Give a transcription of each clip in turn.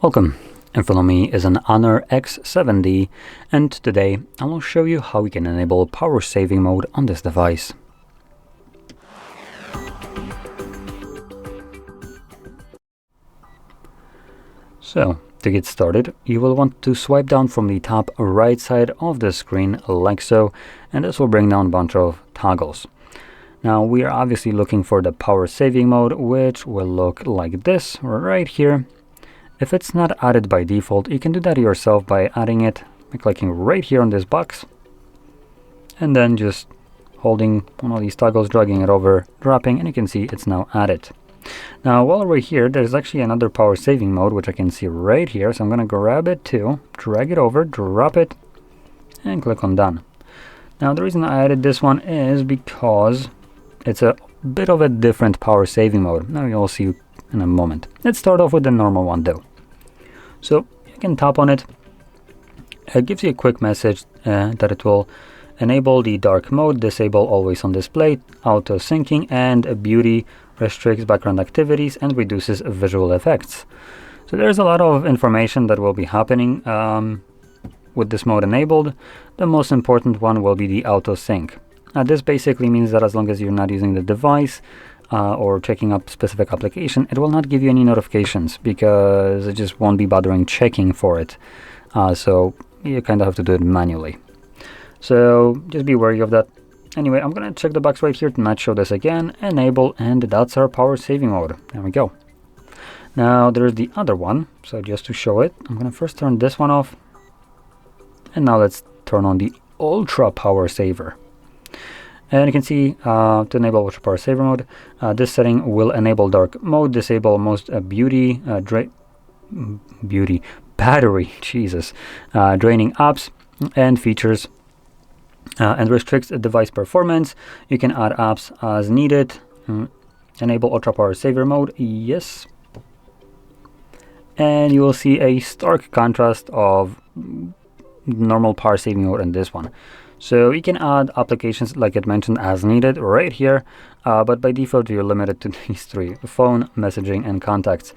Welcome. In front of me is an HONOR X7d, and today I will show you how we can enable power saving mode on this device. So, to get started, you will want to swipe down from the top right side of the screen like so, and this will bring down a bunch of toggles. Now we are obviously looking for the power saving mode, which will look like this right here. If it's not added by default, you can do that yourself by adding it by clicking right here on this box and then just holding one of these toggles, dragging it over, dropping, and you can see it's now added. Now while we're here, there's actually another power saving mode which I can see right here, so I'm going to grab it too, drag it over, drop it, and click on done. Now the reason I added this one is because it's a bit of a different power saving mode. Now you'll see in a moment. Let's start off with the normal one though. So you can tap on it. It gives you a quick message that it will enable the dark mode, disable always on display, auto syncing, and beauty, restricts background activities, and reduces visual effects. So there's a lot of information that will be happening with this mode enabled. The most important one will be the auto sync. Now this basically means that as long as you're not using the device or checking up specific application, it will not give you any notifications because it just won't be bothering checking for it. So you kind of have to do it manually. So just be wary of that. Anyway, I'm going to check the box right here to not show this again, enable, and that's our power saving mode. There we go. Now there's the other one. So just to show it, I'm going to first turn this one off. And now let's turn on the ultra power saver. And you can see to enable ultra power saver mode, this setting will enable dark mode, disable most battery, draining apps and features, and restricts device performance. You can add apps as needed. Enable ultra power saver mode, yes. And you will see a stark contrast of normal power saving mode in this one. So you can add applications like it mentioned as needed right here, but by default you're limited to these three: phone, messaging, and contacts.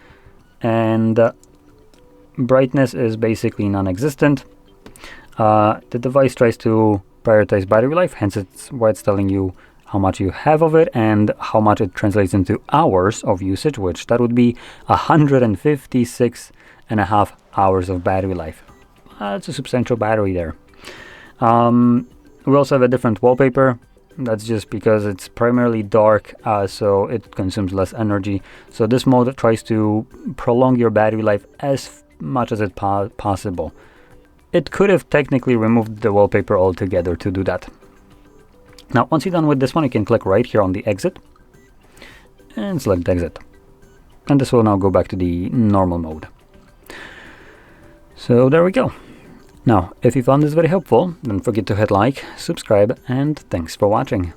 And brightness is basically non-existent. The device tries to prioritize battery life, hence it's why it's telling you how much you have of it and how much it translates into hours of usage, which that would be 156.5 hours of battery life. That's a substantial battery there. We also have a different wallpaper. That's just because it's primarily dark, so it consumes less energy. So this mode tries to prolong your battery life as much as it's possible. It could have technically removed the wallpaper altogether to do that. Now once you're done with this one, you can click right here on the exit and select exit. And this will now go back to the normal mode. So there we go. Now, if you found this very helpful, don't forget to hit like, subscribe, and thanks for watching.